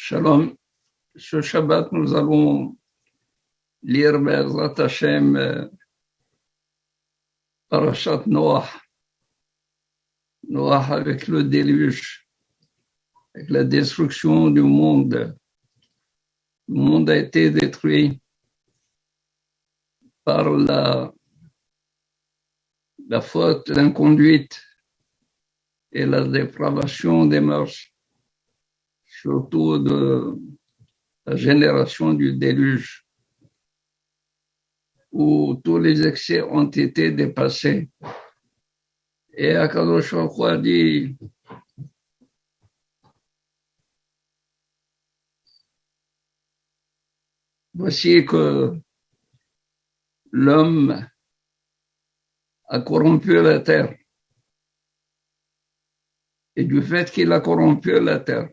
Shalom. Ce Shabbat, nous allons lire Be'ezrat Hashem Parashat Noach. Noach avec le déluge, avec la destruction du monde. Le monde a été détruit par la faute, l'inconduite et la dépravation des mœurs, surtout de la génération du déluge, où tous les excès ont été dépassés. Et Akadosh Baruch Hu a dit, voici que l'homme a corrompu la terre. Et du fait qu'il a corrompu la terre,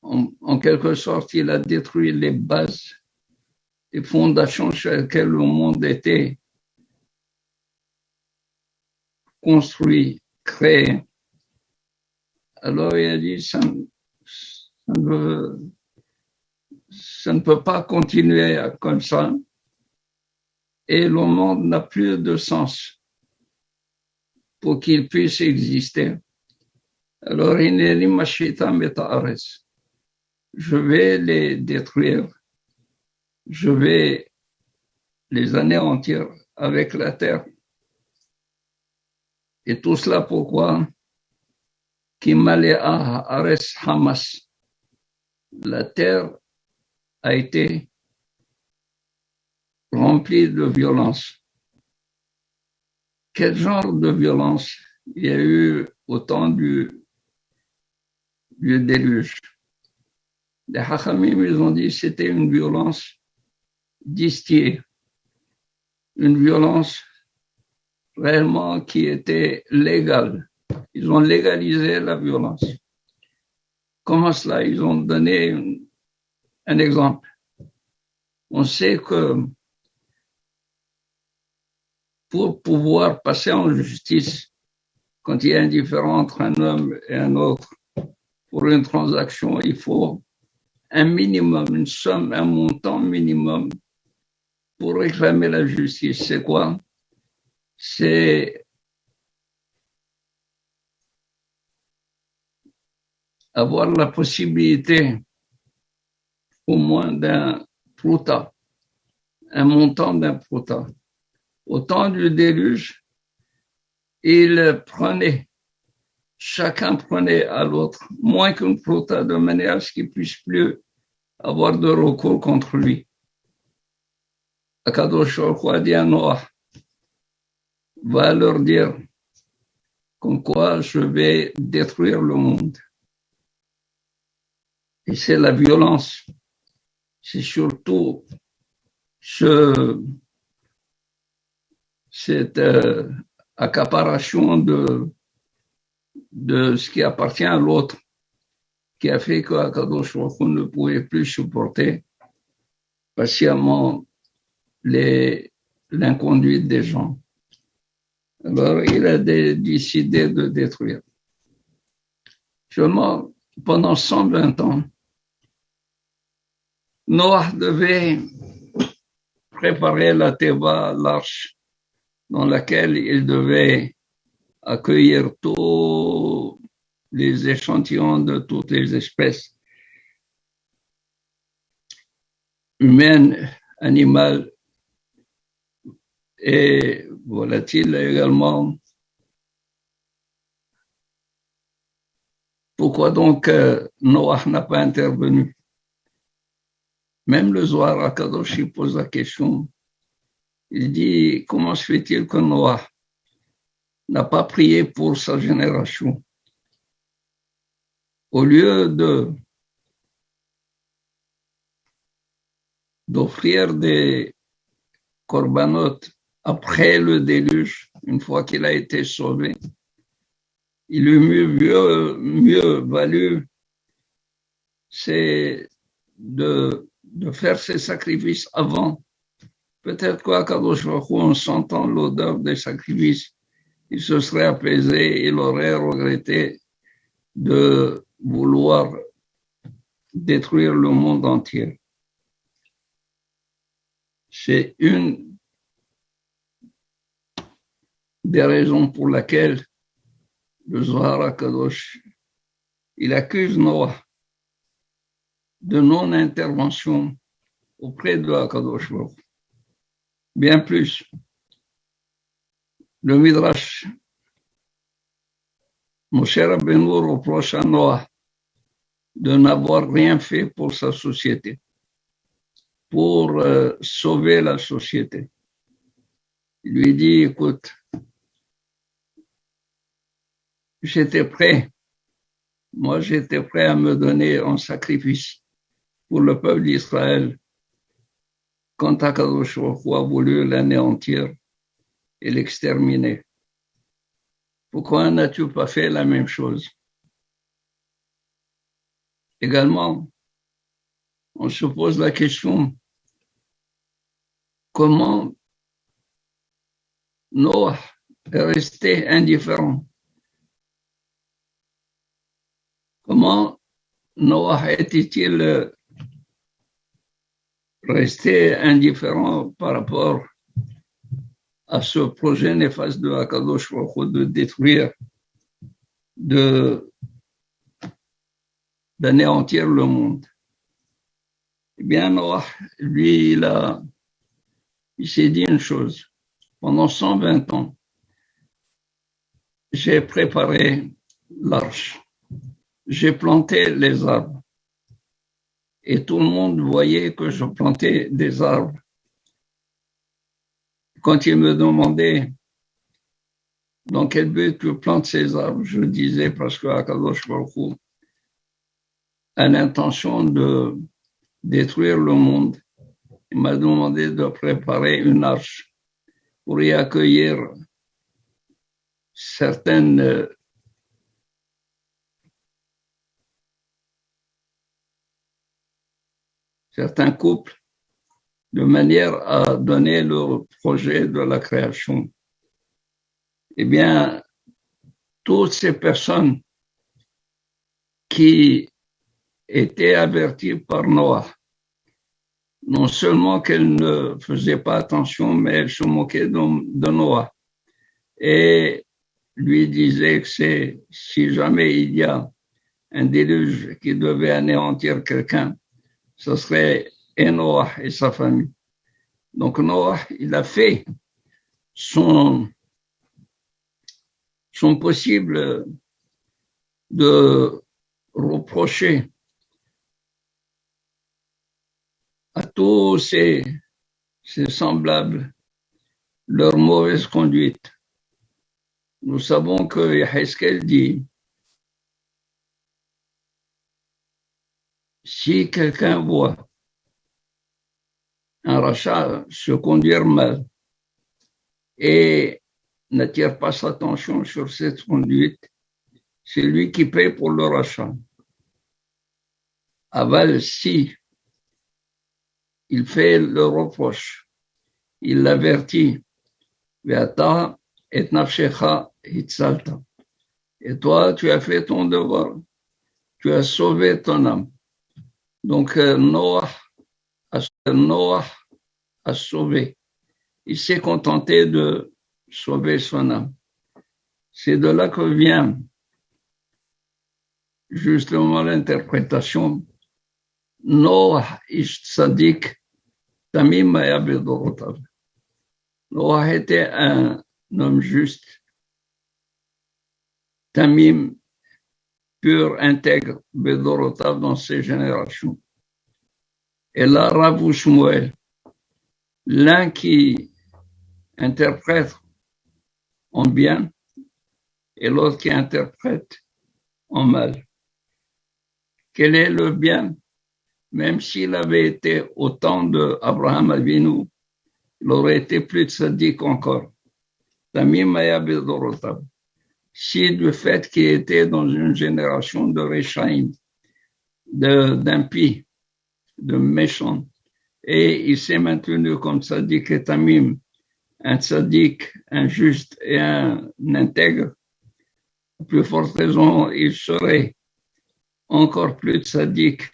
en quelque sorte, il a détruit les bases, les fondations sur lesquelles le monde était construit, créé. Alors il a dit, ça ne peut pas continuer comme ça. Et le monde n'a plus de sens pour qu'il puisse exister. Alors, je vais les détruire. Je vais les anéantir avec la terre. Et tout cela pourquoi? La terre a été remplie de violence. Quel genre de violence il y a eu au temps du déluge? Les Hachamim, ils ont dit que c'était une violence distillée, une violence réellement qui était légale. Ils ont légalisé la violence. Comment cela? Ils ont donné un exemple. On sait que pour pouvoir passer en justice, quand il y a un différend entre un homme et un autre, pour une transaction, il faut un minimum, une somme, un montant minimum pour réclamer la justice. C'est quoi? C'est avoir la possibilité au moins d'un prouta, un montant d'un prouta. Au temps du déluge, chacun prenait à l'autre moins qu'une prouta de manière à ce qu'il puisse plus avoir de recours contre lui. Akadosh Baruch Hu a dit à Noach, va leur dire comme quoi je vais détruire le monde. Et c'est la violence. C'est surtout cette accaparation de ce qui appartient à l'autre qui a fait qu'Akadosh Baruch Hu ne pouvait plus supporter patiemment l'inconduite des gens. Alors, il a décidé de détruire. Seulement, pendant 120 ans, Noach devait préparer la Teva, l'arche, dans laquelle il devait accueillir tous les échantillons de toutes les espèces humaines, animales et volatiles également. Pourquoi donc Noach n'a pas intervenu? Même le Zohar HaKadosh pose la question. Il dit, comment se fait-il que Noach n'a pas prié pour sa génération? Au lieu d'offrir des korbanot après le déluge, une fois qu'il a été sauvé, il eût mieux valu, c'est de faire ces sacrifices avant. Peut-être qu'Akadosh Baruch Hu, en sentant l'odeur des sacrifices, il se serait apaisé, il aurait regretté de vouloir détruire le monde entier. C'est une des raisons pour laquelle le Zohar HaKadosh, il accuse Noah de non-intervention auprès de HaKadosh Baruch. Bien plus, le Midrash, Moshe Rabbeinu reproche à Noah de n'avoir rien fait pour sa société, pour sauver la société. Il lui dit, écoute, j'étais prêt à me donner en sacrifice pour le peuple d'Israël quand HaKadosh Baruch Hu a voulu l'anéantir et l'exterminer. Pourquoi n'as-tu pas fait la même chose? Également, on se pose la question, comment Noah est resté indifférent? Comment Noah était-il resté indifférent par rapport à ce projet néfaste de HaKadosh Baruch Hu de détruire, d'anéantir le monde? Eh bien, Noah, lui, il s'est dit une chose. Pendant 120 ans, j'ai préparé l'arche. J'ai planté les arbres. Et tout le monde voyait que je plantais des arbres. Quand il me demandait dans quel but tu plantes ces arbres, je disais parce que HaKadosh Baruch Hu a l'intention de détruire le monde. Il m'a demandé de préparer une arche pour y accueillir certains couples de manière à donner le projet de la création. Eh bien, toutes ces personnes qui étaient averties par Noah, non seulement qu'elles ne faisaient pas attention, mais elles se moquaient de Noah et lui disaient que si jamais il y a un déluge qui devait anéantir quelqu'un, ce serait et Noah et sa famille. Donc Noah, il a fait son possible de reprocher à tous ces semblables leur mauvaise conduite. Nous savons que Yaheskel dit, si quelqu'un voit un rachat se conduire mal et n'attire pas sa attention sur cette conduite, c'est lui qui paye pour le rachat. Aval, si il fait le reproche, il l'avertit, Ve'ata et nafshecha hitzalta. Et toi, tu as fait ton devoir, tu as sauvé ton âme. Donc Noah a sauvé. Il s'est contenté de sauver son âme. C'est de là que vient justement l'interprétation Noah ish tzadik tamim haya bedorotav. Noah était un homme juste, tamim, pur, intègre, bedorotav dans ses générations. Et là, Rav Shmuel, l'un qui interprète en bien et l'autre qui interprète en mal. Quel est le bien? Même s'il avait été au temps d'Abraham Avinu, il aurait été plus tzaddik encore. Tamim haya bedorotav. Si du fait qu'il était dans une génération de Rechaim, d'impies, de méchants, et il s'est maintenu comme tzaddik et tamim, un tzaddik, un juste et un intègre, à plus forte raison, il serait encore plus tzaddik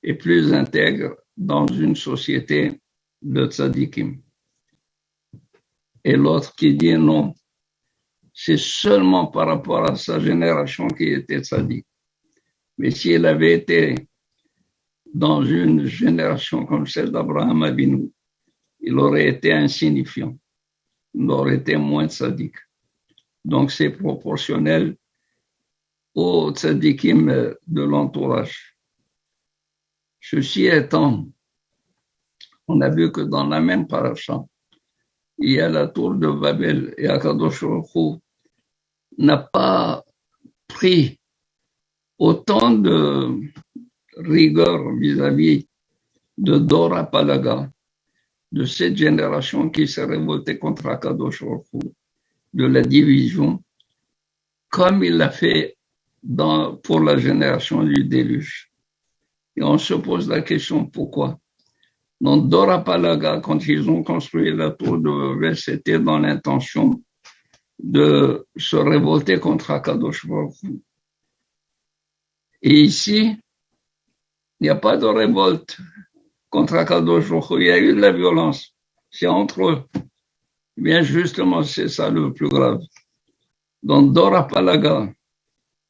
et plus intègre dans une société de tzadikim. Et l'autre qui dit non, c'est seulement par rapport à sa génération qui était tzadik. Mais s'il avait été dans une génération comme celle d'Abraham Avinu, il aurait été insignifiant, il aurait été moins tzaddik. Donc c'est proportionnel aux tzadikim de l'entourage. Ceci étant, on a vu que dans la même paracha, il y a la tour de Babel et Akadosh Baruch Hu n'a pas pris autant de rigueur vis-à-vis de Dora Palaga, de cette génération qui s'est révoltée contre Akadosh Baruch Hu, de la division, comme il l'a fait pour la génération du déluge. Et on se pose la question pourquoi. Dans Dora Palaga, quand ils ont construit la tour de Babel, c'était dans l'intention de se révolter contre Akadosh Baruch Hu. Et ici, il n'y a pas de révolte contre Akadosh Baruch Hu. Il y a eu de la violence. C'est entre eux. Bien justement, c'est ça le plus grave. Dans Dora Palaga,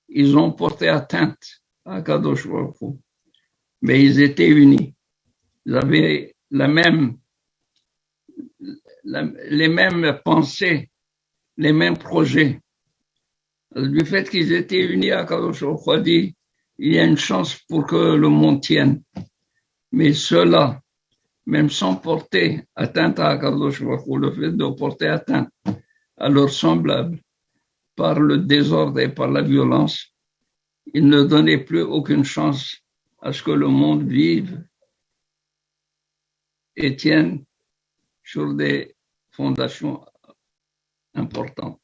ils ont porté atteinte à Akadosh Baruch Hu. Mais ils étaient unis. Ils avaient les mêmes pensées, les mêmes projets. Du fait qu'ils étaient unis à Akadosh Baruch Hu, a dit, il y a une chance pour que le monde tienne. Mais ceux-là, même sans porter atteinte à Akadosh Baruch Hu, le fait de porter atteinte à leurs semblables par le désordre et par la violence, ils ne donnaient plus aucune chance à ce que le monde vive et tienne sur des fondations importantes.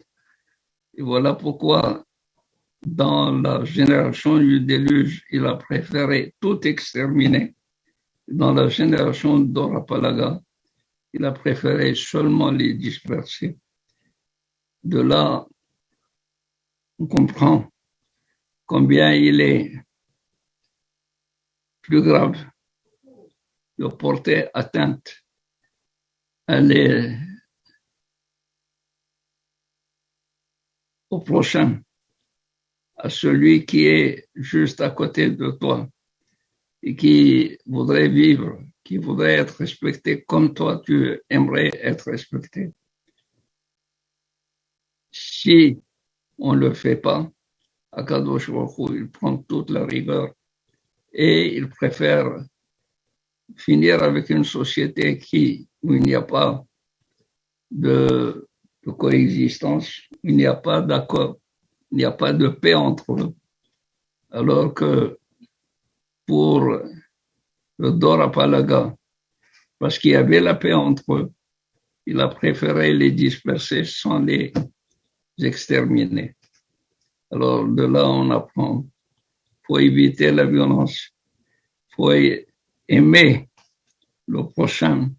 Et voilà pourquoi, dans la génération du déluge, il a préféré tout exterminer. Dans la génération d'Ora Palaga, il a préféré seulement les disperser. De là, on comprend combien il est plus grave de porter atteinte au prochain, à celui qui est juste à côté de toi et qui voudrait vivre, qui voudrait être respecté comme toi tu aimerais être respecté. Si on ne le fait pas, Akadosh Baruch Hu, il prend toute la rigueur et il préfère finir avec une société où il n'y a pas de coexistence, il n'y a pas d'accord, il n'y a pas de paix entre eux. Alors que pour le Dora Palaga, parce qu'il y avait la paix entre eux, il a préféré les disperser sans les exterminer. Alors de là, on apprend, faut éviter la violence, faut aimer le prochain,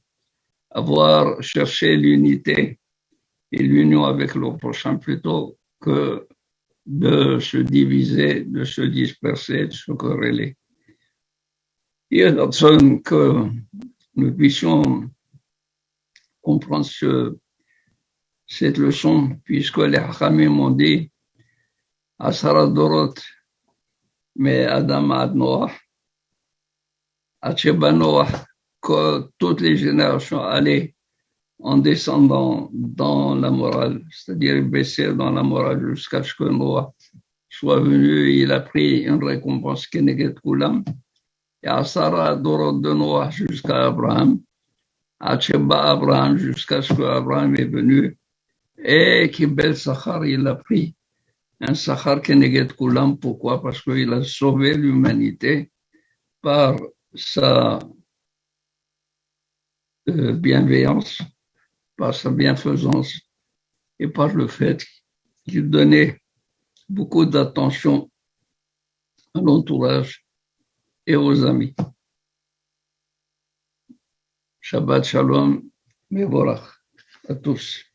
chercher l'unité et l'union avec le prochain plutôt que de se diviser, de se disperser, de se quereller. Il y a d'autres que nous puissions comprendre cette leçon, puisque les Hachamim ont dit Asara Dorot, mais Adam ad Noach, Acheba Noach, que toutes les générations allaient en descendant dans la morale, c'est-à-dire baisser dans la morale jusqu'à ce que Noah soit venu, il a pris une récompense Keneget Kulam, et Asara Dorot de Noah jusqu'à Abraham, Acheba Abraham jusqu'à ce que Abraham est venu, et Kibel Sachar, il a pris un Sachar Keneget Kulam. Pourquoi? Parce qu'il a sauvé l'humanité par sa bienveillance, par sa bienfaisance et par le fait qu'il donnait beaucoup d'attention à l'entourage et aux amis. Shabbat Shalom, Mevorach à tous.